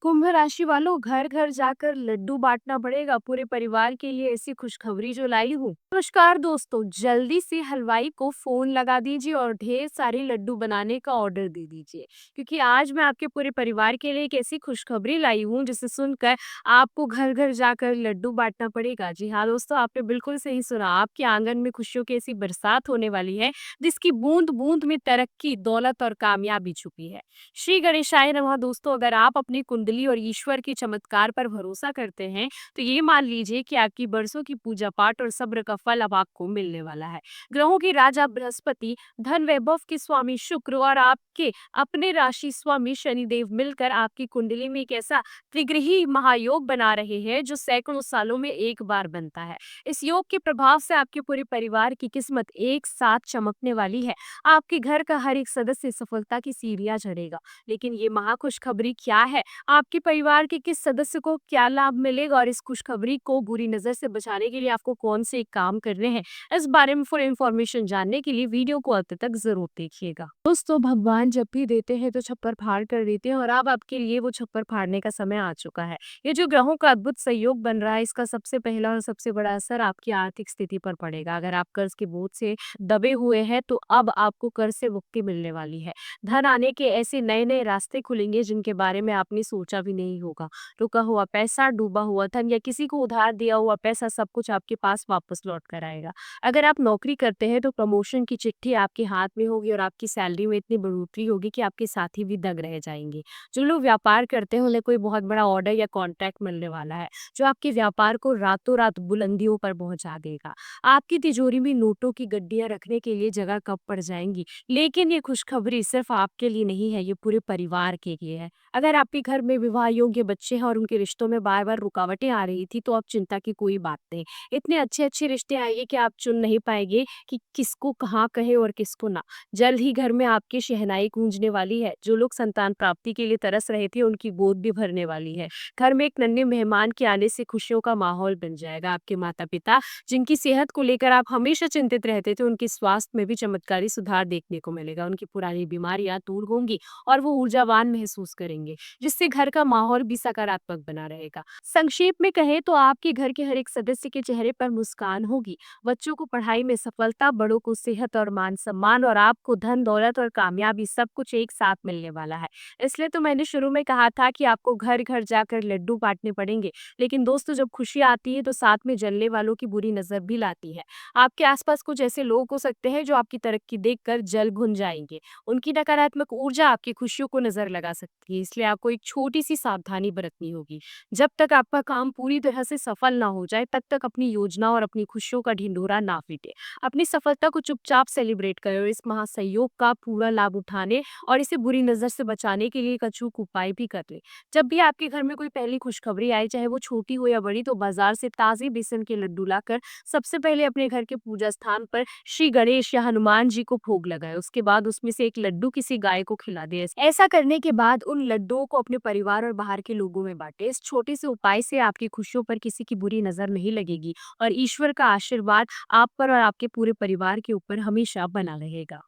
कुंभ राशि वालों, घर घर जाकर लड्डू बांटना पड़ेगा पूरे परिवार के लिए, ऐसी खुशखबरी जो लाई हूँ। नमस्कार दोस्तों, जल्दी से हलवाई को फोन लगा दीजिए और ढेर सारे लड्डू बनाने का ऑर्डर दे दीजिए, क्योंकि आज मैं आपके पूरे परिवार के लिए एक ऐसी खुशखबरी लाई हूँ जिसे सुनकर आपको घर घर जाकर लड्डू बांटना पड़ेगा। जी हाँ दोस्तों, आपने बिल्कुल सही सुना। आपके आंगन में खुशियों की ऐसी बरसात होने वाली है जिसकी बूंद बूंद में तरक्की, दौलत और कामयाबी छुपी है। श्री गणेशाय नमः। दोस्तों, अगर आप अपनी कुंडली और ईश्वर के चमत्कार पर भरोसा करते हैं तो ये मान लीजिए कि आपकी बरसों की पूजा पाठ और सब्र का फल अब आपको मिलने वाला है। ग्रहों के राजा बृहस्पति, धन वैभव के स्वामी शुक्र और आपके अपने राशि स्वामी शनिदेव मिलकर आपकी कुंडली में एक ऐसा त्रिग्रही महायोग बना रहे हैं जो सैकड़ों सालों में एक बार बनता है। इस योग के प्रभाव से आपके पूरे परिवार की किस्मत एक साथ चमकने वाली है। आपके घर का हर एक सदस्य सफलता की सीढ़ियां चढ़ेगा। लेकिन ये महाखुशखबरी क्या है? आपके परिवार के किस सदस्य को क्या लाभ मिलेगा और इस खुशखबरी को बुरी नजर से बचाने के लिए आपको कौन से काम करने हैं? इस बारे में फुल इन्फॉर्मेशन जानने के लिए वीडियो को अंत तक जरूर देखिएगा। दोस्तों, भगवान जब भी देते हैं तो छप्पर फाड़ कर देते हैं और अब आपके लिए वो छप्पर फाड़ने का समय आ चुका है। ये जो ग्रहों का अद्भुत संयोग बन रहा है, इसका सबसे पहला और सबसे बड़ा असर आपकी आर्थिक स्थिति पर पड़ेगा। अगर आप कर्ज के बोझ से दबे हुए हैं तो अब आपको कर्ज से मुक्ति मिलने वाली है। धन आने के ऐसे नए नए रास्ते खुलेंगे जिनके बारे में आपने सोचा भी नहीं होगा। रुका हुआ पैसा, डूबा हुआ धन या किसी को उधार दिया हुआ पैसा, सब कुछ आपके पास वापस लौट कर आएगा। अगर आप नौकरी करते हैं तो प्रमोशन की चिट्ठी आपके हाथ में होगी और आपकी सैलरी में इतनी बढ़ोतरी होगी कि आपके साथी भी दंग रह जाएंगे। जो लोग व्यापार करते हैं उन्हें कोई बहुत बड़ा ऑर्डर या कॉन्ट्रैक्ट मिलने वाला है जो आपके व्यापार को रातों रात बुलंदियों पर पहुंचा देगा। आपकी तिजोरी में नोटों की गड्डियां रखने के लिए जगह कब पड़ जाएंगी। लेकिन ये खुशखबरी सिर्फ आपके लिए नहीं है, ये पूरे परिवार के लिए है। अगर आपके घर में विवाह योग्य बच्चे हैं और उनके रिश्तों में बार-बार रुकावटें आ रही थी, तो अब चिंता की कोई बात नहीं। इतने अच्छे-अच्छे रिश्ते आएंगे कि आप चुन नहीं पाएंगे कि किसको कहाँ कहे और किसको ना। जल्द ही घर में आपकी शहनाई गूंजने वाली है। जो लोग संतान प्राप्ति के लिए तरस रहे थे, उनकी गोद भी भरने वाली है। घर में एक नन्हे मेहमान के आने से खुशियों का माहौल बन जाएगा। आपके माता-पिता, जिनकी सेहत को लेकर आप हमेशा चिंतित रहते थे, उनके स्वास्थ्य में भी चमत्कारी सुधार देखने को मिलेगा। उनकी पुरानी बीमारियां दूर होंगी और वो ऊर्जावान महसूस करेंगे, जिससे घर का माहौल भी सकारात्मक बना रहेगा। संक्षेप में कहें तो आपके घर के हर एक सदस्य के चेहरे पर मुस्कान होगी। बच्चों को पढ़ाई में सफलता, बड़ों को सेहत और मान सम्मान और आपको धन दौलत और कामयाबी, सब कुछ एक साथ मिलने वाला है। इसलिए तो मैंने शुरू में कहा था कि आपको घर घर जाकर लड्डू बांटने पड़ेंगे। लेकिन दोस्तों, जब खुशी आती है तो साथ में जलने वालों की बुरी नजर भी लाती है। आपके आसपास कुछ ऐसे लोग हो सकते हैं जो आपकी तरक्की देखकर जल भुन जाएंगे। उनकी नकारात्मक ऊर्जा आपकी खुशियों को नजर लगा सकती है, इसलिए आपको एक छोटी सी सावधानी बरतनी होगी। जब तक आपका काम पूरी तरह से सफल ना हो जाए, तब तक अपनी योजना और अपनी खुशियों का ढिंढोरा ना पीटे। अपनी सफलता को चुपचाप सेलिब्रेट करें और इस महासंयोग का पूरा लाभ उठाने और इसे बुरी नजर से बचाने के लिए एक अचूक उपाय भी कर ले। जब भी आपके घर में कोई पहली खुशखबरी आए, चाहे वो छोटी हो या बड़ी, तो बाजार से ताजे बेसन के लड्डू लाकर सबसे पहले अपने घर के पूजा स्थान पर श्री गणेश या हनुमान जी को भोग लगाए। उसके बाद उसमें से एक लड्डू किसी गाय को खिला दे। ऐसा करने के बाद उन लड्डुओं को अपने परिवार और बाहर के लोगों में बांटे। इस छोटे से उपाय से आपकी खुशियों पर किसी की बुरी नजर नहीं लगेगी और ईश्वर का आशीर्वाद आप पर और आपके पूरे परिवार के ऊपर हमेशा बना रहेगा।